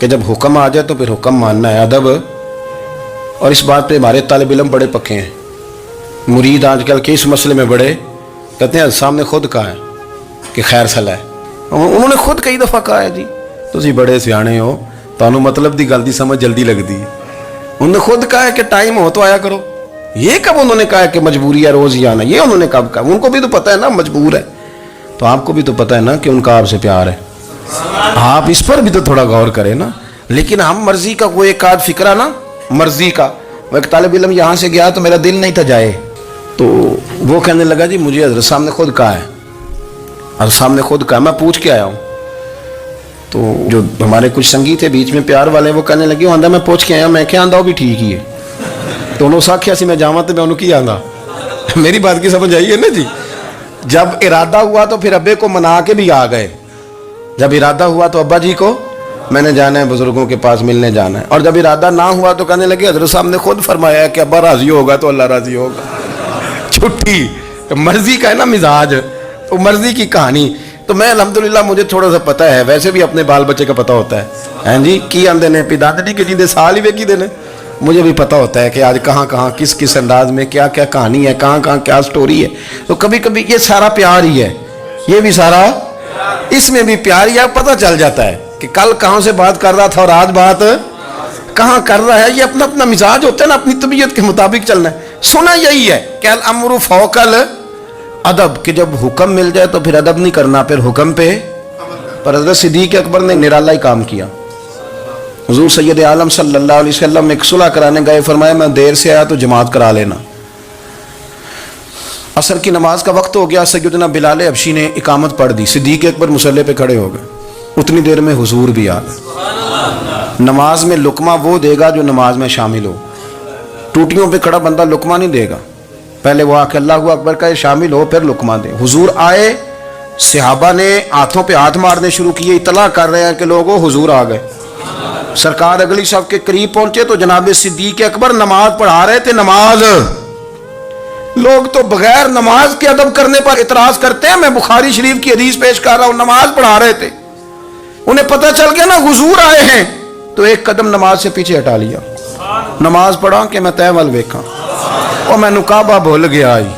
کہ جب حکم آ جائے تو پھر حکم ماننا ہے، ادب. اور اس بات پہ ہمارے طالب علم بڑے پکے ہیں. مرید آج کل کے اس مسئلے میں بڑے کہتے ہیں صاحب نے خود کہا ہے کہ خیر صلاح ہے. انہوں نے خود کئی دفعہ کہا ہے جی تسی بڑے سیانے ہو، تانوں مطلب دی گل دی سمجھ جلدی لگتی ہے. انہوں نے خود کہا ہے کہ ٹائم ہو تو آیا کرو. یہ کب انہوں نے کہا ہے کہ مجبوری ہے روز ہی آنا؟ یہ انہوں نے کب کہا؟ ان کو بھی تو پتہ ہے نا مجبور ہے. تو آپ کو بھی تو پتہ ہے نا کہ ان کا آپ سے پیار ہے. آپ اس پر بھی تو تھوڑا غور کریں نا. لیکن ہم مرضی کا کوئی ایک آدھ فکرہ نا، مرضی کا. وہ ایک طالب علم یہاں سے گیا تو میرا دل نہیں تھا جائے، تو وہ کہنے لگا جی مجھے حضرت صاحب نے خود کہا ہے، حضرت صاحب نے خود کہا، میں پوچھ کے آیا ہوں. تو جو ہمارے کچھ سنگی تھے بیچ میں پیار والے، وہ کہنے لگے آندہ میں پوچھ کے آیا. میں کیا آندہ وہ بھی ٹھیک ہی ہے. تو انہوں ساکھیا سی میں جاواں تو میں انہوں کی آندہ. میری بات کی سمجھ آئی ہے نا جی. جب ارادہ ہوا تو پھر ابے کو منا کے بھی آ گئے. جب ارادہ ہوا تو ابا جی کو میں نے جانا ہے بزرگوں کے پاس ملنے جانا ہے. اور جب ارادہ نہ ہوا تو کہنے لگے حضرت صاحب نے خود فرمایا ہے کہ ابا راضی ہوگا تو اللہ راضی ہوگا. چھٹی مرضی کا ہے نا مزاج، تو مرضی کی کہانی. تو میں الحمدللہ مجھے تھوڑا سا پتہ ہے، ویسے بھی اپنے بال بچے کا پتہ ہوتا ہے. ہیں جی کی آندے نے پیداندنی کے جیندے سال ہی ویکھی دے نے. مجھے بھی پتہ ہوتا ہے کہ آج کہاں کہاں کس کس انداز میں کیا کیا کہانی ہے، کہاں کہاں کیا سٹوری ہے. تو کبھی کبھی یہ سارا پیار ہی ہے، یہ بھی سارا اس میں بھی پیار ہی ہے. پتہ چل جاتا ہے کہ کل کہاں سے بات کر رہا تھا اور آج بات کہاں کر رہا ہے. یہ اپنا اپنا مزاج ہوتا ہے نا، اپنی طبیعت کے مطابق چلنا ہے. سنا یہی ہے کہ الامر فوق الادب، کہ جب حکم مل جائے تو پھر ادب نہیں کرنا، پھر حکم پہ. پر حضرت صدیق اکبر نے نرالا ہی کام کیا. حضور سید عالم صلی اللہ علیہ وسلم ایک صلح کرانے گئے، فرمایا میں دیر سے آیا تو جماعت کرا لینا. عصر کی نماز کا وقت ہو گیا، سیدنا بلال حبشی نے اقامت پڑھ دی، صدیق اکبر مصلی پہ کھڑے ہو گئے. اتنی دیر میں حضور بھی آ گئے. نماز میں لقمہ وہ دے گا جو نماز میں شامل ہو. ٹوٹیوں پہ کھڑا بندہ لقمہ نہیں دے گا، پہلے وہ آ کے اللہ اکبر کا شامل ہو پھر لقمہ دے. حضور آئے، صحابہ نے ہاتھوں پہ ہاتھ مارنے شروع کیے، اطلاع کر رہے ہیں کہ لوگوں حضور آ گئے. سرکار اگلی صف کے قریب پہنچے تو جناب صدیق اکبر نماز پڑھا رہے تھے. نماز لوگ تو بغیر نماز کے ادب کرنے پر اعتراض کرتے ہیں. میں بخاری شریف کی حدیث پیش کر رہا ہوں، نماز پڑھا رہے تھے. انہیں پتہ چل گیا نا حضور آئے ہیں، تو ایک قدم نماز سے پیچھے ہٹا لیا. نماز پڑھا کہ میں تے ول ویکھاں، اور میں کعبہ بھول گیا آئی.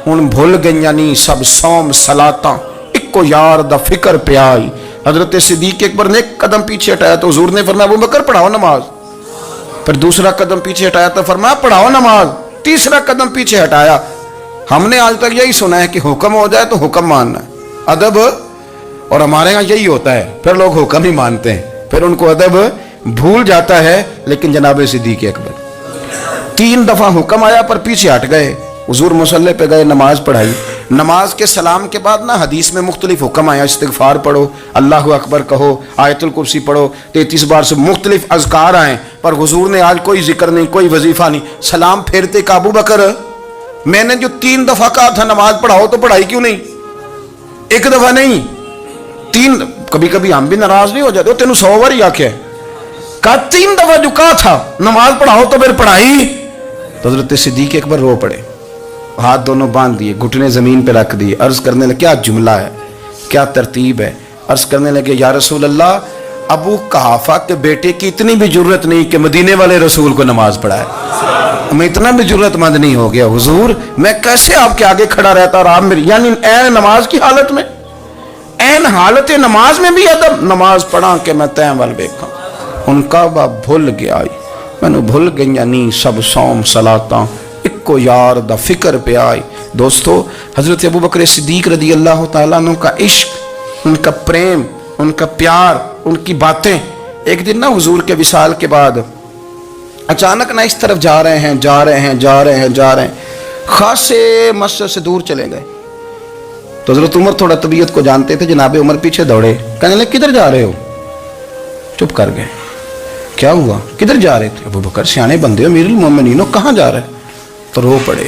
ہن بھول گئیاں نہیں سب صوم صلاتاں، اکو یار دا فکر پیا آئی. حضرت صدیق اکبر نے ایک قدم پیچھے ہٹایا تو حضور نے فرمایا ابو بکر پڑھاؤ نماز. پھر دوسرا قدم پیچھے ہٹایا تو فرمایا پڑھاؤ نماز. تیسرا قدم پیچھے ہٹایا. ہم نے آج تک یہی سنا ہے کہ حکم ہو جائے تو حکم ماننا ہے، ادب. اور ہمارے ہاں یہی ہوتا ہے، پھر لوگ حکم ہی مانتے ہیں، پھر ان کو ادب بھول جاتا ہے. لیکن جناب صدیق اکبر 3 دفعہ حکم آیا پر پیچھے ہٹ گئے. حضور مصلی پہ گئے، نماز پڑھائی. نماز کے سلام کے بعد نا حدیث میں مختلف حکم آیا، استغفار پڑھو، اللہ اکبر کہو، آیت الکرسی پڑھو، 33 بار سے مختلف اذکار آئیں. پر حضور نے آج کوئی ذکر نہیں، کوئی وظیفہ نہیں. سلام پھیرتے کہ ابو بکر میں نے جو 3 دفعہ کہا تھا نماز پڑھاؤ تو پڑھائی کیوں نہیں؟ ایک دفعہ نہیں 3. کبھی کبھی ہم بھی ناراض نہیں ہو جاتے، تینوں 100 بار ہی آکھیا ہے، کہا 3 دفعہ جو کہا تھا نماز پڑھاؤ تو پھر پڑھائی. تو حضرت صدیق اکبر رو پڑے، ہاتھ دونوں باندھ دیے، گھٹنے زمین پہ رکھ دیے. عرض کرنے لگے کیا جملہ ہے، کیا ترتیب ہے. عرض کرنے لگے یا رسول اللہ، ابو قحافہ کے بیٹے کی اتنی بھی جرت نہیں کہ مدینے والے رسول کو نماز پڑھائے. میں اتنا بھی جرت مند نہیں ہو گیا حضور، میں کیسے آپ کے آگے کھڑا رہتا اور آپ میری، یعنی این نماز کی حالت میں، این حالت نماز میں بھی ادب. نماز پڑھا کہ میں تین ول ویکھاں. ان کا با بھول گیا آئی، میں نے بھول گئی نہیں سب صوم صلاتاں، اکو یار دا فکر پہ آئی. دوستو حضرت ابو بکر صدیق رضی اللہ تعالیٰ عنہ کا عشق، ان کا پریم، ان کا پیار، ان کی باتیں. ایک دن نا حضور کے وصال کے بعد اچانک نہ اس طرف جا رہے ہیں، خاصے مسجد سے دور چلے گئے. تو حضرت عمر تھوڑا طبیعت کو جانتے تھے، جناب عمر پیچھے دوڑے، کہنے لگے کدھر جا رہے ہو؟ چپ کر گئے. کیا ہوا، کدھر جا رہے تھے؟ ابو بکر سیانے بندے ہو، امیر المومنین ہو، کہاں جا رہے؟ تو رو پڑے.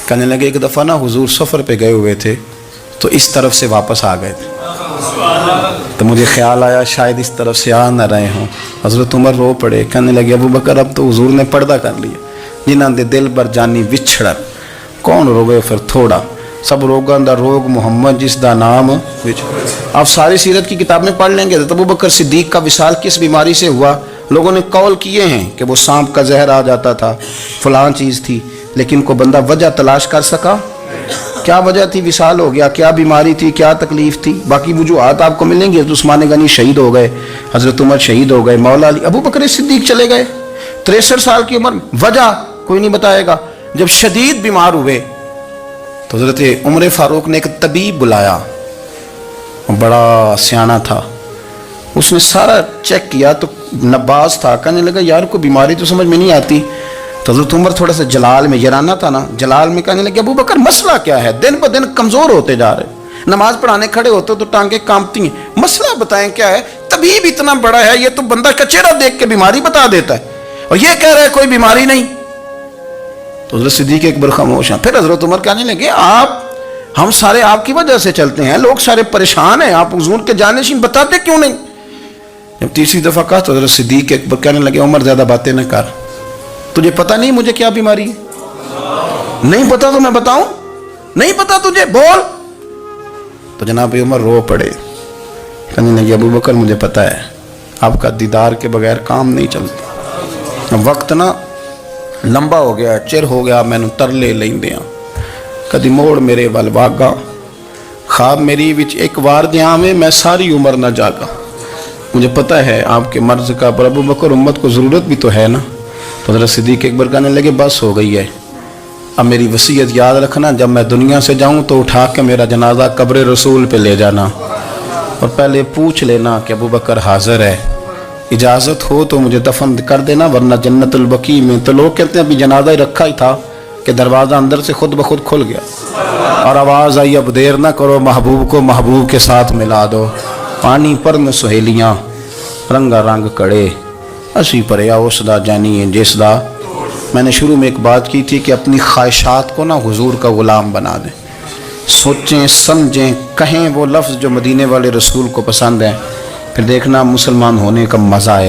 کہنے لگے ایک دفعہ نا حضور سفر پہ گئے ہوئے تھے تو اس طرف سے واپس آ گئے تھے، تو مجھے خیال آیا شاید اس طرف سے آ نہ رہے ہوں. حضرت عمر رو پڑے، کہنے لگے ابو بکر اب تو حضور نے پردہ کر لیا، جنہاں دے دل بر جانی وچھڑن، کون روے پھر تھوڑا. سب روگاں دا روگ محمد جس دا نام آپ ساری سیرت کی کتاب میں پڑھ لیں گے تو ابو بکر صدیق کا وصال کس بیماری سے ہوا. لوگوں نے قول کیے ہیں کہ وہ سانپ کا زہر آ جاتا تھا، فلان چیز تھی، لیکن کوئی بندہ وجہ تلاش کر سکا؟ کیا وجہ تھی وصال ہو گیا؟ کیا بیماری تھی؟ کیا تکلیف تھی؟ باقی وجوہات آپ کو ملیں گے. حضرت عثمان غنی شہید ہو گئے، حضرت عمر شہید ہو گئے، مولا علی، ابو بکر صدیق چلے گئے 63 سال کی عمر. وجہ کوئی نہیں بتائے گا. جب شدید بیمار ہوئے تو حضرت عمر فاروق نے ایک طبیب بلایا، بڑا سیانا تھا. اس نے سارا چیک کیا تو نباز تھا. کہنے لگا یار کوئی بیماری تو سمجھ میں نہیں آتی. تو حضرت عمر تھوڑا سا جلال میں، یرانہ تھا نا، جلال میں کہنے لگے ابو بکر مسئلہ کیا ہے؟ دن بدن کمزور ہوتے جا رہے، نماز پڑھانے کھڑے ہوتے تو ٹانگیں کانپتی ہیں، مسئلہ بتائیں کیا ہے؟ طبیب اتنا بڑا ہے، یہ تو بندہ کا چہرہ دیکھ کے بیماری بتا دیتا ہے اور یہ کہہ رہا ہے کوئی بیماری نہیں. تو حضرت صدیق اکبر خاموش ہیں. پھر حضرت عمر کہنے لگے ہم سارے آپ کی وجہ سے چلتے ہیں، لوگ سارے پریشان ہیں، آپ حضور کے جانشین بتاتے کیوں نہیں؟ جب تیسری دفعہ کہا تو حضرت صدیق اکبر کہنے لگے عمر زیادہ باتیں نہ کر، تجھے پتہ نہیں مجھے کیا بیماری ہے؟ نہیں پتا تو میں بتاؤں؟ نہیں پتا تجھے؟ بول. تو جناب عمر رو پڑے. کہنے لگے ابو بکر مجھے پتا ہے، آپ کا دیدار کے بغیر کام نہیں چلتا. وقت نا لمبا ہو گیا، چر ہو گیا، میں ترلے لیندیاں کدی موڑ میرے ول واگا، خواب میری وچ ایک وار دیاں میں میں ساری عمر نہ جاگا. مجھے پتہ ہے آپ کے مرض کا، پر ابو بکر امت کو ضرورت بھی تو ہے نا. تو حضرت صدیق اکبر کہنے لگے بس ہو گئی ہے، اب میری وصیت یاد رکھنا، جب میں دنیا سے جاؤں تو اٹھا کے میرا جنازہ قبر رسول پہ لے جانا اور پہلے پوچھ لینا کہ ابو بکر حاضر ہے، اجازت ہو تو مجھے دفن کر دینا، ورنہ جنت البقیع میں. تو لوگ کہتے ہیں ابھی جنازہ ہی رکھا ہی تھا کہ دروازہ اندر سے خود بخود کھل گیا اور آواز آئی اب دیر نہ کرو، محبوب کو محبوب کے ساتھ ملا دو. پانی پر نہ سہیلیاں رنگا رنگ کڑے، اسی پریا اس دا جانی جس دا. میں نے شروع میں ایک بات کی تھی کہ اپنی خواہشات کو نا حضور کا غلام بنا دیں، سوچیں سمجھیں کہیں وہ لفظ جو مدینے والے رسول کو پسند ہیں، پھر دیکھنا مسلمان ہونے کا مزہ آئے.